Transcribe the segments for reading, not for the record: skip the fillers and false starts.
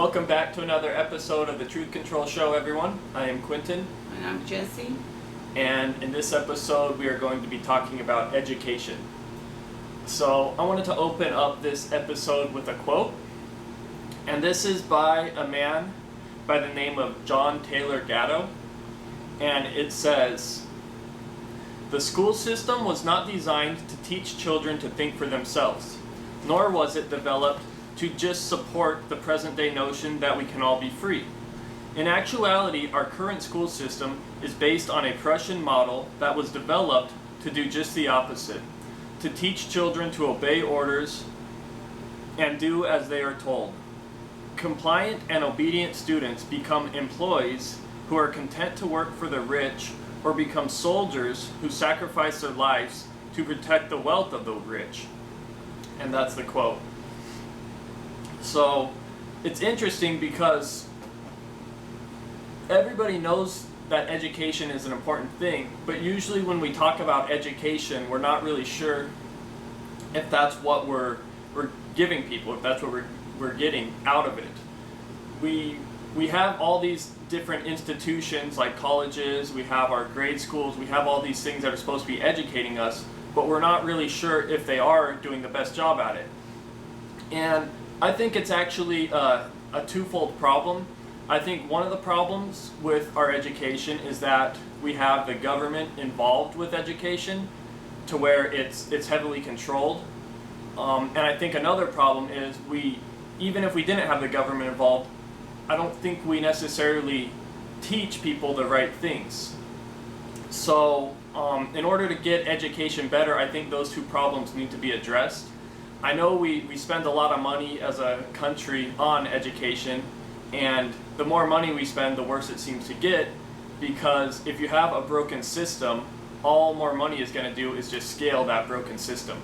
Welcome back to another episode of the Truth Control Show, everyone. I am Quinton. And I'm Jessy. And in this episode, we are going to be talking about education. So I wanted to open up this episode with a quote. And this is by a man by the name of John Taylor Gatto. And it says, "The school system was not designed to teach children to think for themselves, nor was it developed to just support the present-day notion that we can all be free. In actuality, our current school system is based on a Prussian model that was developed to do just the opposite, to teach children to obey orders and do as they are told. Compliant and obedient students become employees who are content to work for the rich or become soldiers who sacrifice their lives to protect the wealth of the rich." And that's the quote. So it's interesting because everybody knows that education is an important thing, but usually when we talk about education, we're not really sure if that's what we're giving people, if that's what we're getting out of it. We have all these different institutions like colleges, we have our grade schools, we have all these things that are supposed to be educating us, but we're not really sure if they are doing the best job at it. And I think it's actually a twofold problem. I think one of the problems with our education is that we have the government involved with education to where it's heavily controlled. And I think another problem is even if we didn't have the government involved, I don't think we necessarily teach people the right things. So in order to get education better, I think those two problems need to be addressed. I know we spend a lot of money as a country on education, and the more money we spend, the worse it seems to get, because if you have a broken system, all more money is going to do is just scale that broken system.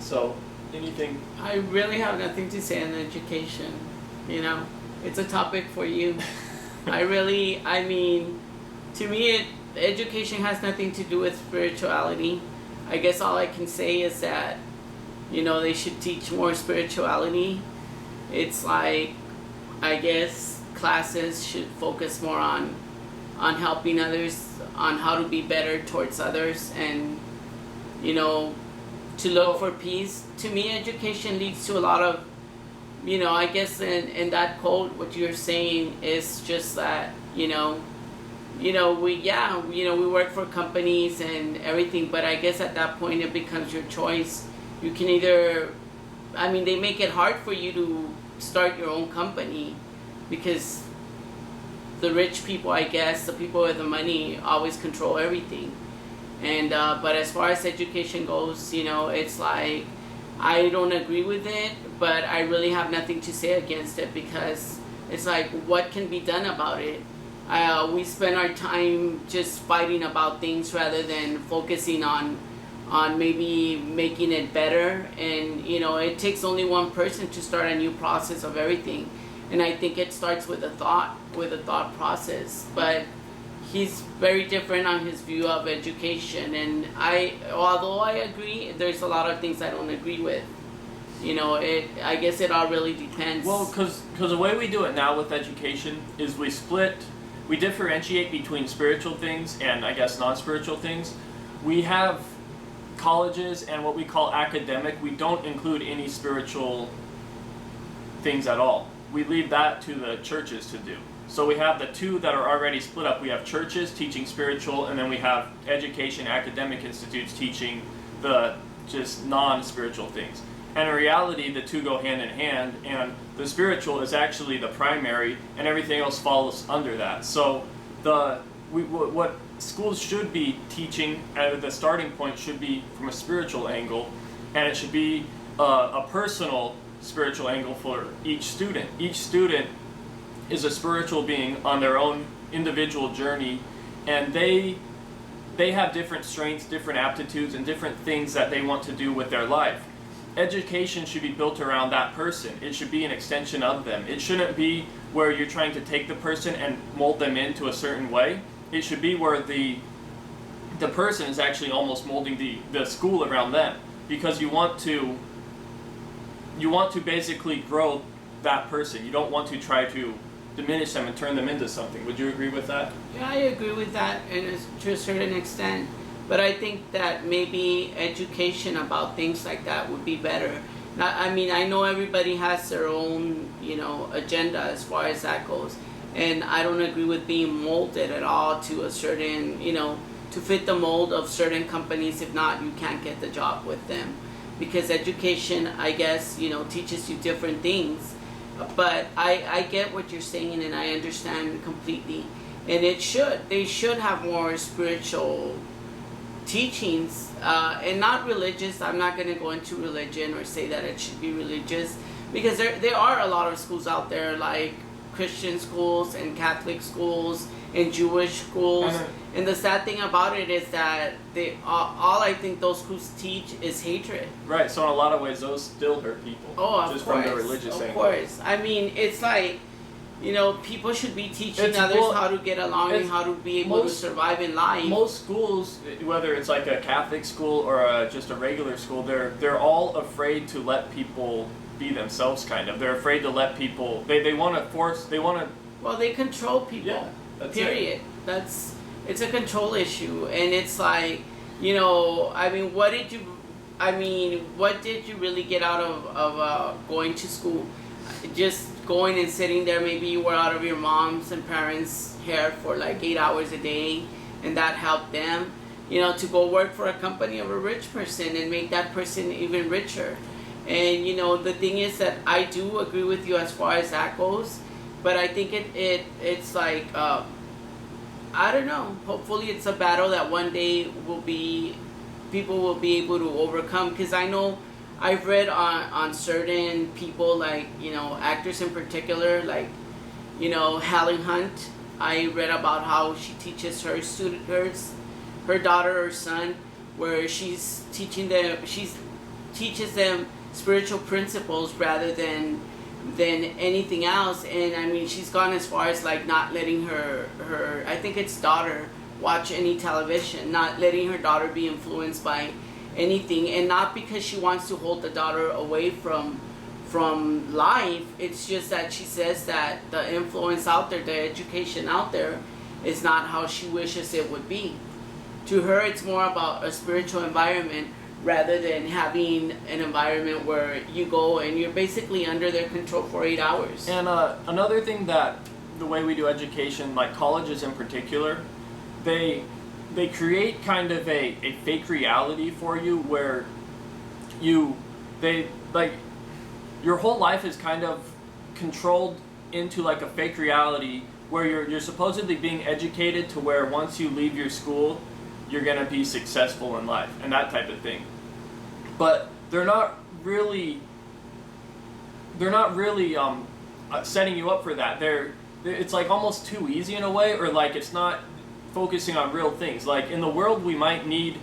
So, anything? I really have nothing to say on education. You know, it's a topic for you. To me, education has nothing to do with spirituality. I guess all I can say is that, they should teach more spirituality. It's like, I guess classes should focus more on helping others, on how to be better towards others, and, to look for peace. To me, education leads to a lot of, I guess in that quote, what you're saying is just that, we work for companies and everything, but I guess at that point it becomes your choice. You can either, they make it hard for you to start your own company because the rich people, I guess, the people with the money always control everything. And but as far as education goes, it's like, I don't agree with it, but I really have nothing to say against it because it's like, what can be done about it? We spend our time just fighting about things rather than focusing on maybe making it better. And it takes only one person to start a new process of everything, and I think it starts with a thought process. But he's very different on his view of education, and although I agree, there's a lot of things I don't agree with. I guess it all really depends. Well, because the way we do it now with education is we differentiate between spiritual things and, I guess, non-spiritual things. We have colleges and what we call academic. We don't include any spiritual things at all. We leave that to the churches to do. So we have the two that are already split up. We have churches teaching spiritual, and then we have education, academic institutes teaching the just non-spiritual things. And in reality, the two go hand in hand, and the spiritual is actually the primary, and everything else follows under that. So what schools should be teaching at the starting point should be from a spiritual angle, and it should be a personal spiritual angle for each student. Each student is a spiritual being on their own individual journey, and they have different strengths, different aptitudes, and different things that they want to do with their life. Education should be built around that person. It should be an extension of them. It shouldn't be where you're trying to take the person and mold them into a certain way. It should be where the person is actually almost molding the school around them, because you want to basically grow that person. You don't want to try to diminish them and turn them into something. Would you agree with that? Yeah, I agree with that to a certain extent. But I think that maybe education about things like that would be better. I mean, I know everybody has their own, agenda as far as that goes. And I don't agree with being molded at all to a certain, to fit the mold of certain companies. If not, you can't get the job with them. Because education, I guess, teaches you different things. But I get what you're saying, and I understand completely. And they should have more spiritual teachings, and not religious. I'm not going to go into religion or say that it should be religious, because there are a lot of schools out there, like Christian schools and Catholic schools and Jewish schools. And the sad thing about it is that all I think those schools teach is hatred. Right. So in a lot of ways, those still hurt people. Oh, of just course. From the religious angle. Of course. I mean, it's like, people should be teaching others how to get along and how to be able to survive in life. Most schools, whether it's like a Catholic school or just a regular school, they're all afraid to let people be themselves. Kind of, they're afraid to let people. They want to force. They want to. Well, they control people. Yeah. That's period. It's a control issue, and it's like, I mean, what did you really get out of going to school? Just going and sitting there. Maybe you were out of your mom's and parents' hair for like 8 hours a day, and that helped them, to go work for a company of a rich person and make that person even richer. And the thing is that I do agree with you as far as that goes, but I think it's like, I don't know. Hopefully, it's a battle that one day people will be able to overcome. Because I know I've read on certain people, like actors in particular, like Helen Hunt. I read about how she teaches her daughter or son, where she teaches them spiritual principles rather than anything else. And I mean, she's gone as far as like not letting her I think it's daughter watch any television, not letting her daughter be influenced by anything, and not because she wants to hold the daughter away from life. It's just that she says that the influence out there, the education out there, is not how she wishes it would be. To her, it's more about a spiritual environment rather than having an environment where you go and you're basically under their control for 8 hours. And another thing that the way we do education, like colleges in particular, they create kind of a fake reality for you where your whole life is kind of controlled into like a fake reality where you're supposedly being educated to where once you leave your school, you're going to be successful in life and that type of thing. But they're not really setting you up for that. It's like almost too easy in a way, or like it's not focusing on real things. Like in the world, we might need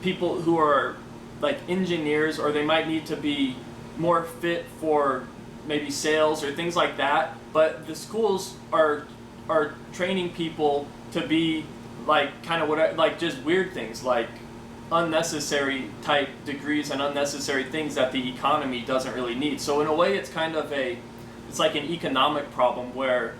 people who are like engineers, or they might need to be more fit for maybe sales or things like that. But the schools are training people to be like kind of what, like just weird things, like unnecessary type degrees and unnecessary things that the economy doesn't really need. So in a way, it's kind of it's like an economic problem where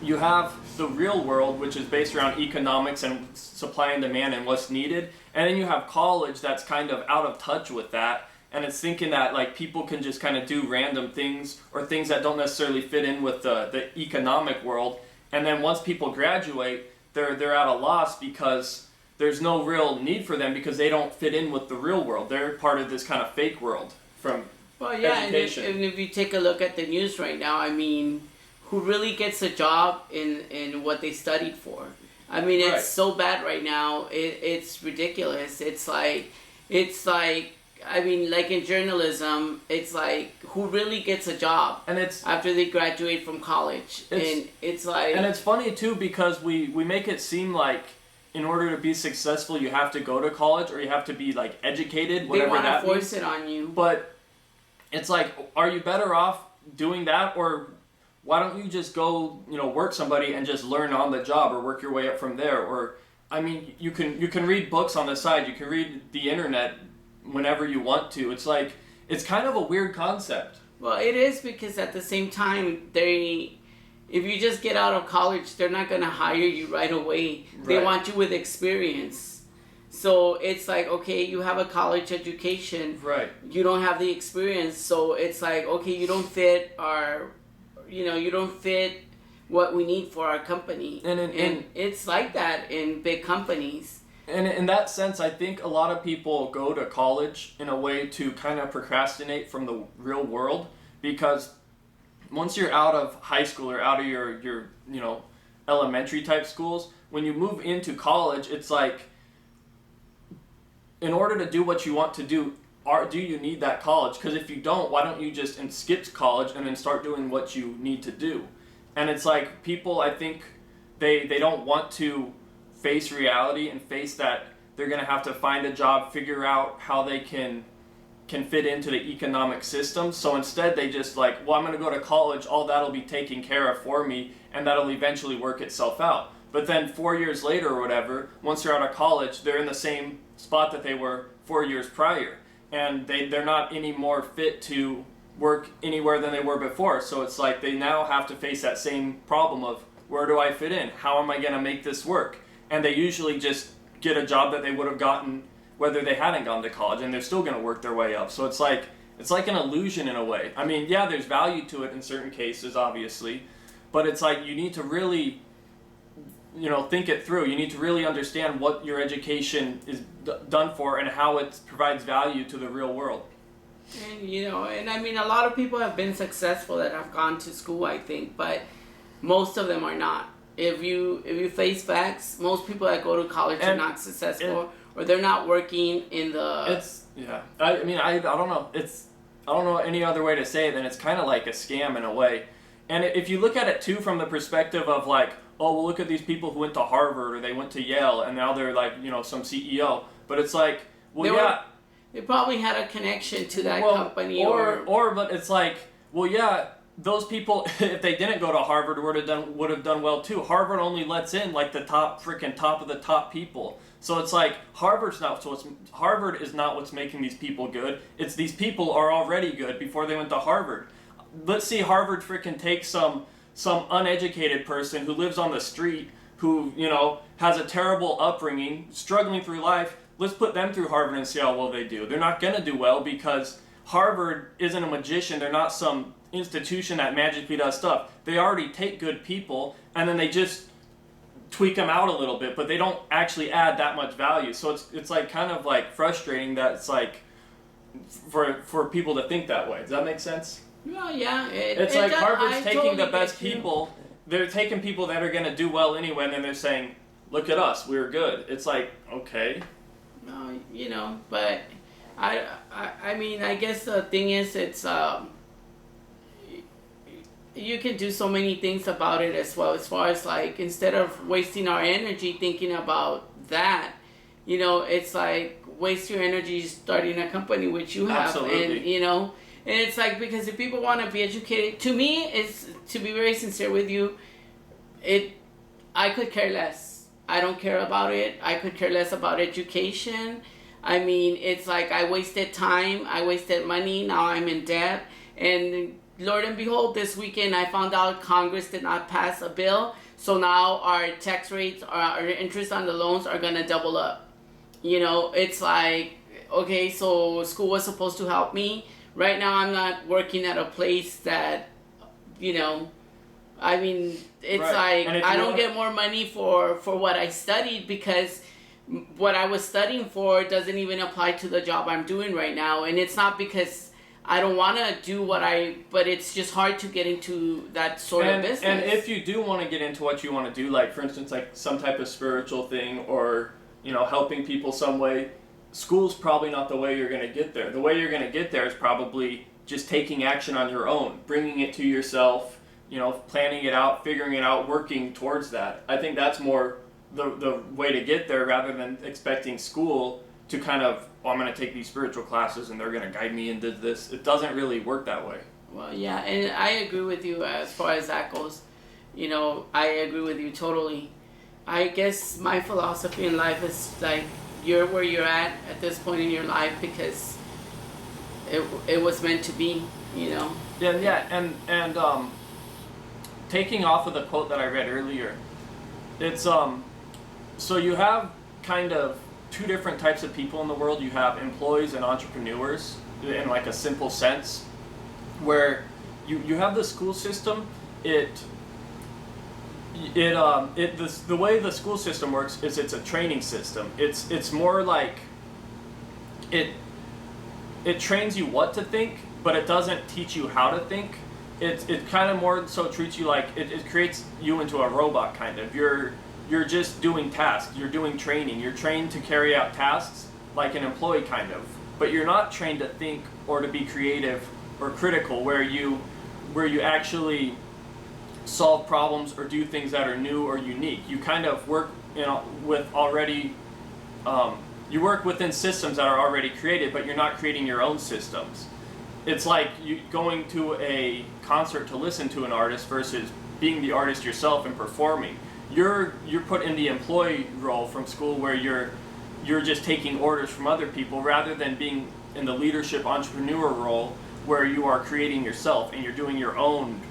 you have the real world, which is based around economics and supply and demand and what's needed, and then you have college that's kind of out of touch with that, and it's thinking that like people can just kind of do random things or things that don't necessarily fit in with the economic world, and then once people graduate, they're at a loss because there's no real need for them because they don't fit in with the real world. They're part of this kind of fake world from education. And if you take a look at the news right now, I mean, who really gets a job in what they studied for? I mean, it's so bad right now. It's ridiculous. It's like, I mean, like in journalism, it's like, who really gets a job and it's after they graduate from college? And it's like... And it's funny, too, because we make it seem like in order to be successful, you have to go to college or you have to be, like, educated, whatever that means. They want to force it on you. But it's like, are you better off doing that, or why don't you just go, work somebody and just learn on the job or work your way up from there? Or, I mean, you can read books on the side, you can read the internet whenever you want to. It's like, it's kind of a weird concept. Well, it is because at the same time, if you just get out of college, they're not going to hire you right away. They Right. want you with experience. So it's like, okay, you have a college education. Right. You don't have the experience. So it's like, okay, you don't fit you don't fit what we need for our company. And it's like that in big companies. And in that sense, I think a lot of people go to college in a way to kind of procrastinate from the real world, because once you're out of high school or out of your elementary type schools, when you move into college, it's like, in order to do what you want to do, do you need that college? Because if you don't, why don't you just skip college and then start doing what you need to do? And it's like, people, I think they don't want to face reality and face that they're going to have to find a job, figure out how they can fit into the economic system. So instead they just like, well, I'm going to go to college, all that'll be taken care of for me, and that'll eventually work itself out. But then 4 years later or whatever, once they're out of college, they're in the same spot that they were 4 years prior. And they're not any more fit to work anywhere than they were before. So it's like they now have to face that same problem of, where do I fit in? How am I going to make this work? And they usually just get a job that they would have gotten whether they hadn't gone to college, and they're still going to work their way up. So it's like an illusion in a way. I mean, yeah, there's value to it in certain cases, obviously, but it's like you need to really, think it through. You need to really understand what your education is done for and how it provides value to the real world. And I mean, a lot of people have been successful that have gone to school, I think, but most of them are not. If you face facts, most people that go to college are not successful, or they're not working in the. I mean, I don't know. I don't know any other way to say it than it's kind of like a scam in a way. And if you look at it too from the perspective of like, oh, well, look at these people who went to Harvard or they went to Yale and now they're like, some CEO. But it's like, well, they probably had a connection to that company, but it's like, well, yeah. Those people, if they didn't go to Harvard, would have done well too. Harvard only lets in like the top of the top people. So it's like Harvard is not what's making these people good. It's these people are already good before they went to Harvard. Let's see Harvard take some uneducated person who lives on the street, who has a terrible upbringing, struggling through life. Let's put them through Harvard and see how well they do. They're not gonna do well because Harvard isn't a magician. They're not some institution that magically does stuff. They already take good people and then they just tweak them out a little bit, but they don't actually add that much value. So it's like kind of like frustrating that it's like for people to think that way. Does that make sense? Well, yeah. Harvard's taking the best people. They're taking people that are going to do well anyway, and then they're saying, "Look at us, we're good." It's like, okay. No, but I mean, I guess the thing is, it's you can do so many things about it as well, as far as like, instead of wasting our energy thinking about that, it's like, waste your energy starting a company, which you have. Absolutely. And it's like, because if people want to be educated, to me, it's, to be very sincere with you, I could care less. I don't care about it. I could care less about education. I mean, it's like, I wasted time, I wasted money, now I'm in debt, and Lord and behold, this weekend I found out Congress did not pass a bill, so now our tax rates, our interest on the loans are gonna double up. It's like, okay, so school was supposed to help me. Right now I'm not working at a place that, I mean, it's right. Like, I don't get more money for what I studied, because what I was studying for doesn't even apply to the job I'm doing right now. And it's not because I don't want to do but it's just hard to get into that sort of business. And if you do want to get into what you want to do, like for instance, like some type of spiritual thing, or helping people some way, school's probably not the way you're going to get there. The way you're going to get there is probably just taking action on your own, bringing it to yourself, planning it out, figuring it out, working towards that. I think that's more the way to get there, rather than expecting school to kind of, I'm going to take these spiritual classes and they're going to guide me into this. It doesn't really work that way. Well, yeah, and I agree with you as far as that goes. I agree with you totally. I guess my philosophy in life is like, you're where you're at this point in your life because it was meant to be, And taking off of the quote that I read earlier, it's so you have kind of two different types of people in the world. You have employees and entrepreneurs in like a simple sense, where you have the school system. The way the school system works is it's a training system. It's more like it trains you what to think, but it doesn't teach you how to think. It kind of more so treats you like it creates you into a robot kind of. You're just doing tasks. You're doing training. You're trained to carry out tasks like an employee kind of, but you're not trained to think or to be creative or critical, where you actually solve problems or do things that are new or unique. You kind of work with already. You work within systems that are already created, but you're not creating your own systems. It's like you going to a concert to listen to an artist versus being the artist yourself and performing. You're put in the employee role from school, where you're just taking orders from other people, rather than being in the leadership entrepreneur role, where you are creating yourself and you're doing your own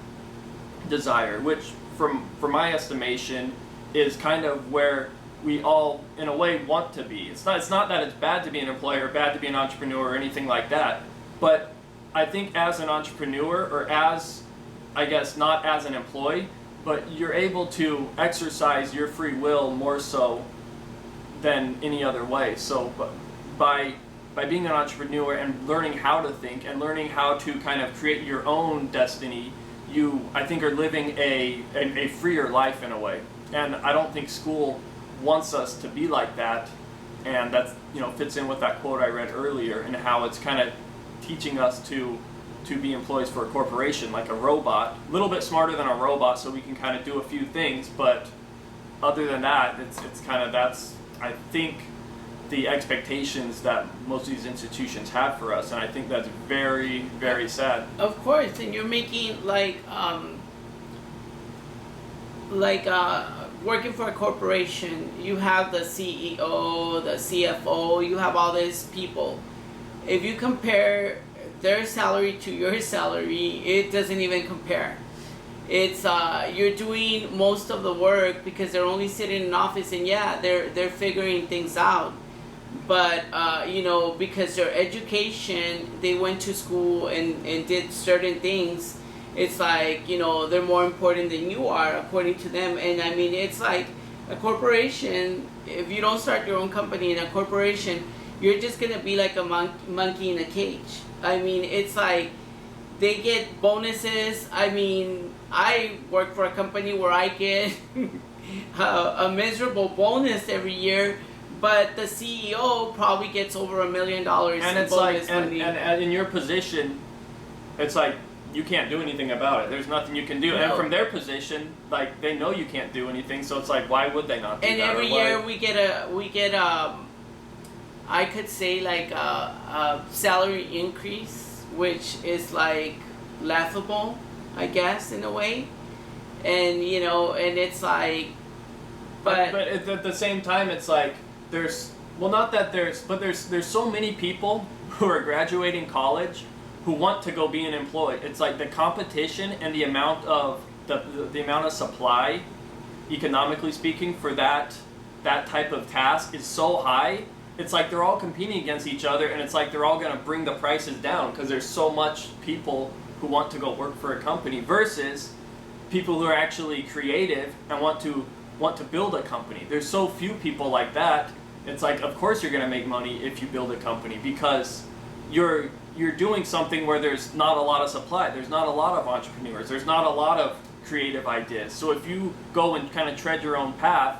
desire, which from my estimation is kind of where we all in a way want to be. It's not that it's bad to be an employee or bad to be an entrepreneur or anything like that, but I think as an entrepreneur, or as, I guess, not as an employee, but you're able to exercise your free will more so than any other way. So by being an entrepreneur and learning how to think and learning how to kind of create your own destiny, you, I think, are living a freer life in a way. And I don't think school wants us to be like that, and that's, fits in with that quote I read earlier, and how it's kind of teaching us to be employees for a corporation, like a robot, a little bit smarter than a robot, so we can kind of do a few things, but other than that, it's kind of, that's, I think, the expectations that most of these institutions have for us, and I think that's very, very sad. Of course, and you're making working for a corporation, you have the CEO, the CFO, you have all these people. If you compare their salary to your salary, it doesn't even compare. It's you're doing most of the work because they're only sitting in an office, and yeah, they're figuring things out. But because their education, they went to school and did certain things. It's like, they're more important than you are, according to them. And I mean, it's like a corporation. If you don't start your own company in a corporation, you're just gonna be like a monkey in a cage. I mean, it's like they get bonuses. I mean, I work for a company where I get a miserable bonus every year, but the CEO probably gets over $1 million and in it's bonus like, money. and in your position, it's like you can't do anything about it. There's nothing you can do. No. And from their position, like, they know you can't do anything, so it's like, why would they not do And that? every year we get I could say like a salary increase, which is like laughable, I guess, in a way. And and it's like, but at the same time, it's like there's so many people who are graduating college who want to go be an employee. It's like the competition and the amount of the amount of supply, economically speaking, for that type of task is so high. It's like they're all competing against each other, and it's like they're all going to bring the prices down because there's so much people who want to go work for a company versus people who are actually creative and want to build a company. There's so few people like that. It's like, of course you're going to make money if you build a company, because you're doing something where there's not a lot of supply. There's not a lot of entrepreneurs. There's not a lot of creative ideas. So if you go and kind of tread your own path,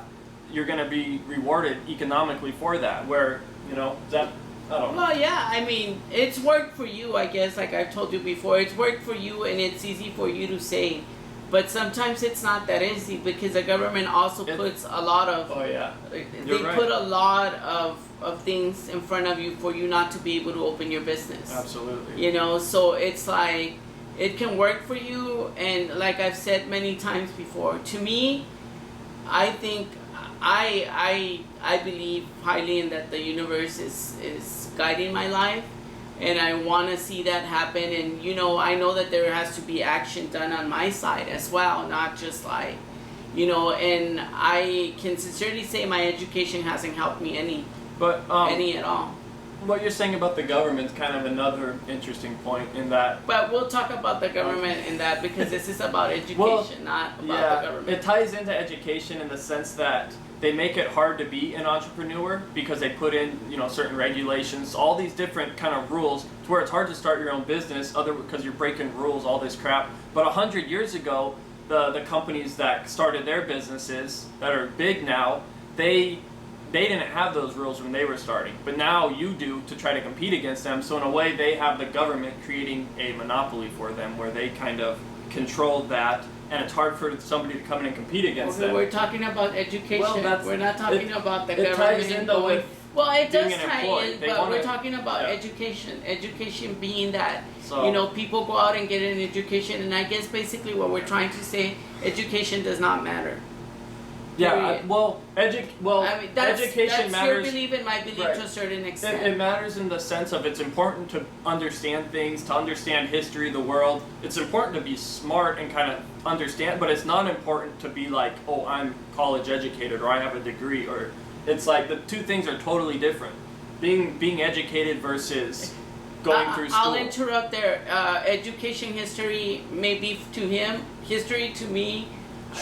you're going to be rewarded economically for that. Where, that, I don't know. well, yeah, I mean, it's worked for you, I guess, like I've told you before. It's worked for you, and it's easy for you to say. But sometimes it's not that easy, because the government also puts a lot of... Oh, yeah. They right. put a lot of things in front of you for you not to be able to open your business. Absolutely. So it's like, it can work for you, and like I've said many times before, to me, I think, I believe highly in that the universe is guiding my life, and I want to see that happen. And I know that there has to be action done on my side as well, not just like, and I can sincerely say my education hasn't helped me any at all. What you're saying about the government is kind of another interesting point in that. But we'll talk about the government in that, because this is about education, not about the government. It ties into education in the sense that they make it hard to be an entrepreneur because they put in, certain regulations, all these different kind of rules to where it's hard to start your own business because you're breaking rules, all this crap. But 100 years ago, the companies that started their businesses that are big now, they didn't have those rules when they were starting, but now you do to try to compete against them. So in a way, they have the government creating a monopoly for them where they kind of control that, and it's hard for somebody to come in and compete against them. We're talking about education. Well, we're not talking about the it government. ties in though with well, it does being an tie employee. in, They but wanna- we're talking about yeah. education. Education being that, So- people go out and get an education, and I guess basically what we're trying to say, education does not matter. Yeah, Period. Education that's matters. your belief and my belief Right. to a certain extent. It matters in the sense of it's important to understand things, to understand history, the world. It's important to be smart and kind of understand, but it's not important to be like, oh, I'm college educated or I have a degree, or it's like the two things are totally different. Being educated versus going through school. I'll interrupt there. Education history may be to him, history to me.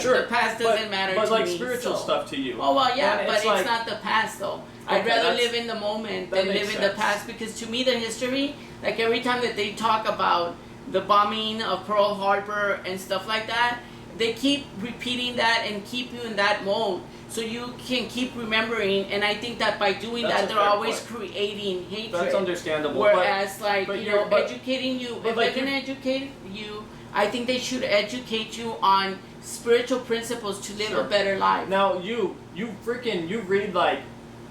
Sure, the past doesn't matter but to like me. spiritual so. stuff to you. Oh well, yeah, And but it's like, not the past though. I'd Okay, rather that's- live in the moment that than live makes in the sense. past, because to me the history, like every time that they talk about the bombing of Pearl Harbor and stuff like that, they keep repeating that and keep you in that mode, so you can keep remembering. And I think that by doing That's that, a they're fair always point. creating hatred. That's understandable. Whereas, like, but educating you, but if like they're gonna educate you, I think they should educate you on spiritual principles to live Sure. a better life. Now you read like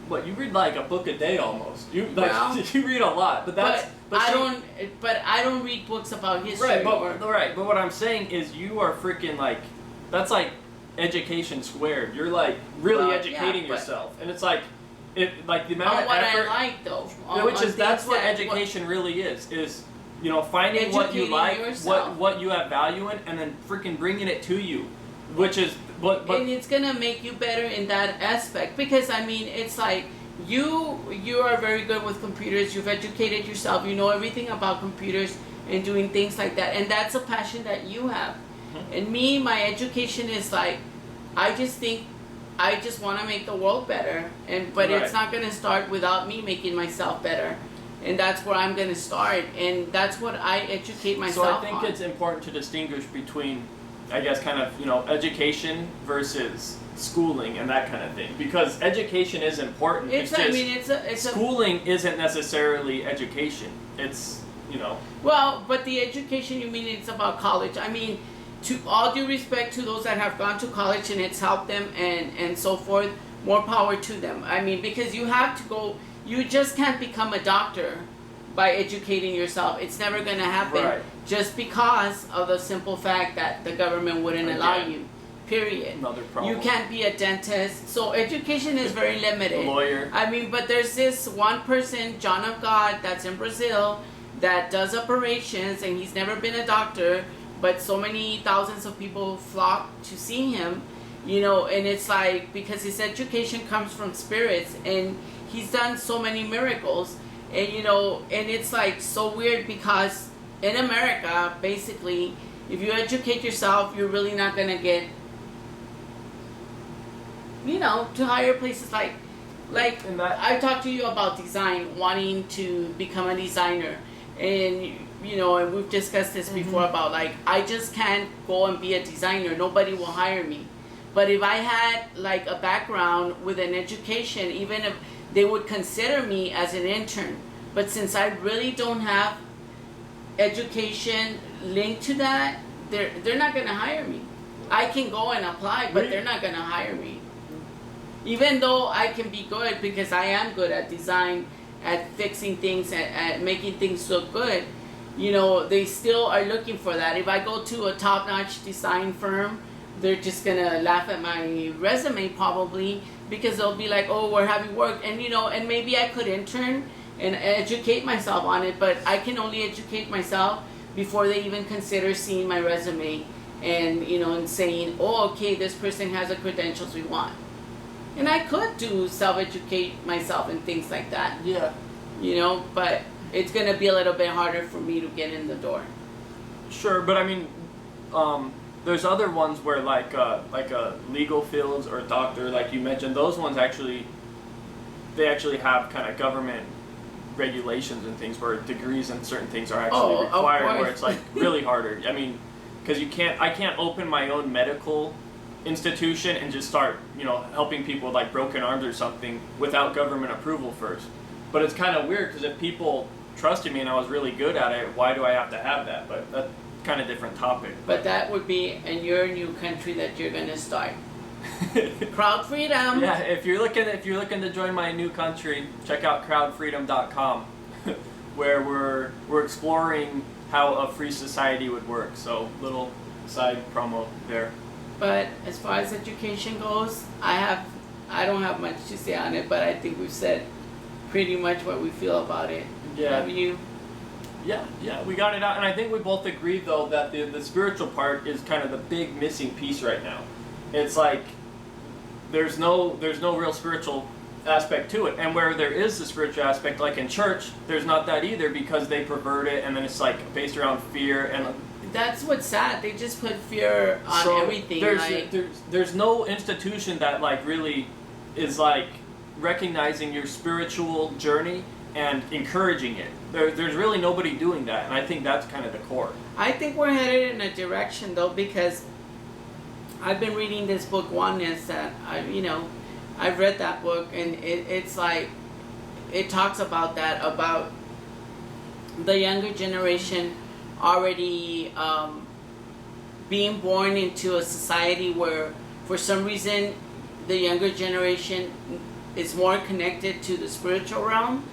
what? You read like a book a day almost. You like Well, you read a lot, but that's I see- don't read books about history. Right, but what I'm saying is you are freaking like that's like education squared. You're like really Well, educating yeah, but- yourself, and it's like like the amount on of what effort. I like though. Which on is that's things what that- education really is finding what you Educating like, yourself. what you have value in, and then freaking bringing it to you, which is but and it's gonna make you better in that aspect, because I mean it's like you are very good with computers. You've educated yourself. You know everything about computers and doing things like that, and that's a passion that you have. And me, my education is like, I just think I just want to make the world better, but Right. it's not gonna start without me making myself better. And that's where I'm gonna start, and that's what I educate myself So I think on. it's important to distinguish between, I guess, kind of education versus schooling and that kind of thing, because education is important. It's just I mean it's a schooling isn't necessarily education. It's well, but the education, you mean it's about college. I mean, to all due respect to those that have gone to college and it's helped them and so forth, more power to them. I mean, because you have to go, you just can't become a doctor by educating yourself. It's never going to happen, Right. just because of the simple fact that the government wouldn't allow Again. you. Period. another problem. You can't be a dentist. So education is very A limited. lawyer. I mean, but there's this one person, John of God, that's in Brazil, that does operations, and he's never been a doctor, but so many thousands of people flock to see him, and it's like, because his education comes from spirits, and he's done so many miracles, and and it's like so weird, because in America, basically, if you educate yourself, you're really not gonna get to higher places like And that- I talked to you about design, wanting to become a designer, and and we've discussed this before about like I just can't go and be a designer. Nobody will hire me. But if I had like a background with an education, even if they would consider me as an intern, but since I really don't have education linked to that, they're not gonna hire me. I can go and apply, but they're not gonna hire me. Even though I can be good, because I am good at design, at fixing things, at making things look good, they still are looking for that. If I go to a top-notch design firm, they're just gonna laugh at my resume probably, because they'll be like, oh, where have you worked? And and maybe I could intern, and educate myself on it. But I can only educate myself before they even consider seeing my resume and, you know, and saying, oh, okay, this person has the credentials we want. And I could do self-educate myself and things like that. Yeah. You know, but it's going to be a little bit harder for me to get in the door. Sure, but I mean, there's other ones where like legal fields or doctor, like you mentioned, those ones actually, they actually have kind of government regulations and things where degrees in certain things are actually required, where it's like really harder. I mean, because I can't open my own medical institution and just start, you know, helping people with like broken arms or something without government approval first. But it's kind of weird because if people trusted me and I was really good at it, why do I have to have that? But that's kind of different topic. But that would be in your new country that you're going to start. Crowd freedom. Yeah, if you're looking to join my new country, check out crowdfreedom.com, where we're exploring how a free society would work. So little side promo there. But as far as education goes, I don't have much to say on it, but I think we've said pretty much what we feel about it. Yeah. Have you? Yeah, we got it out, and I think we both agree though that the spiritual part is kind of the big missing piece right now. It's like there's no real spiritual aspect to it, and where there is the spiritual aspect, like in church, there's not that either because they pervert it, and then it's like based around fear and. That's what's sad. They just put fear on everything. There's no institution that like really is like recognizing your spiritual journey and encouraging it. There's really nobody doing that, and I think that's kind of the core. I think we're headed in a direction though, because I've been reading this book Oneness that I've read that book, and it's like it talks about that, about the younger generation already being born into a society where for some reason the younger generation is more connected to the spiritual realm,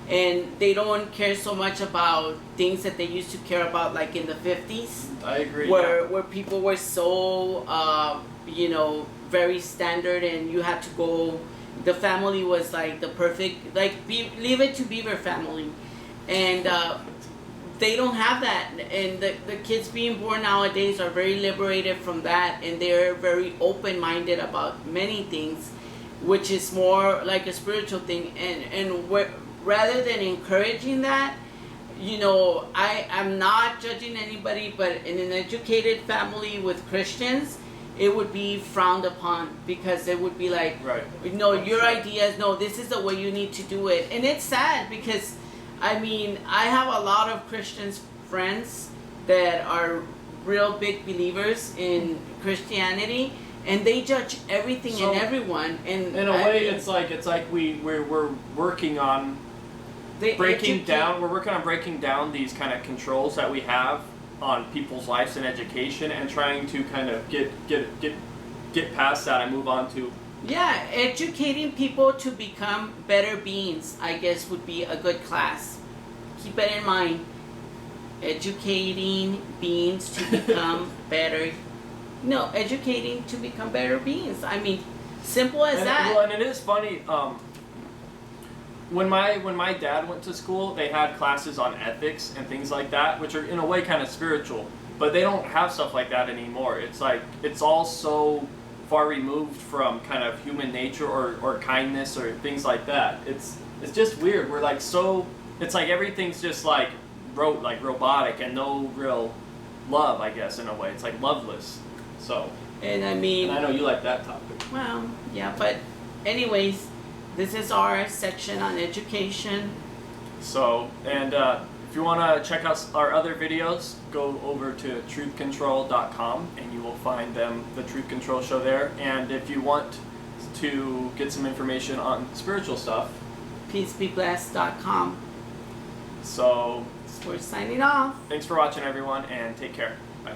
and they don't care so much about things that they used to care about, like in the 50s. I agree. Where people were so very standard, and you had to go, the family was like the perfect, like Leave It to Beaver family, and they don't have that, and the kids being born nowadays are very liberated from that, and they're very open-minded about many things, which is more like a spiritual thing, and rather than encouraging that, I'm not judging anybody, but in an educated family with Christians, it would be frowned upon, because it would be like, right. No, your ideas, no, this is the way you need to do it. And it's sad because, I mean, I have a lot of Christian friends that are real big believers in Christianity, and they judge everything and everyone. And in a way, it's like we're working on breaking down these kind of controls that we have on people's lives and education, and trying to kind of get past that and move on to. Yeah, educating people to become better beings, I guess, would be a good class. Keep it in mind. Educating beings to become better. No, educating to become better beings. I mean, simple as that. Well, and it is funny. When my dad went to school, they had classes on ethics and things like that, which are in a way kind of spiritual. But they don't have stuff like that anymore. It's like it's all so far removed from kind of human nature or kindness or things like that. It's just weird. We're like so. It's like everything's just like robotic and no real love, I guess, in a way. It's like loveless. So. And I mean. And I know you like that topic. Well, yeah, but anyways, this is our section on education. So, and if you want to check out our other videos, go over to truthcontrol.com and you will find the Truth Control show there. And if you want to get some information on spiritual stuff, peacebeblessed.com. So, we're signing off. Thanks for watching, everyone, and take care. Bye.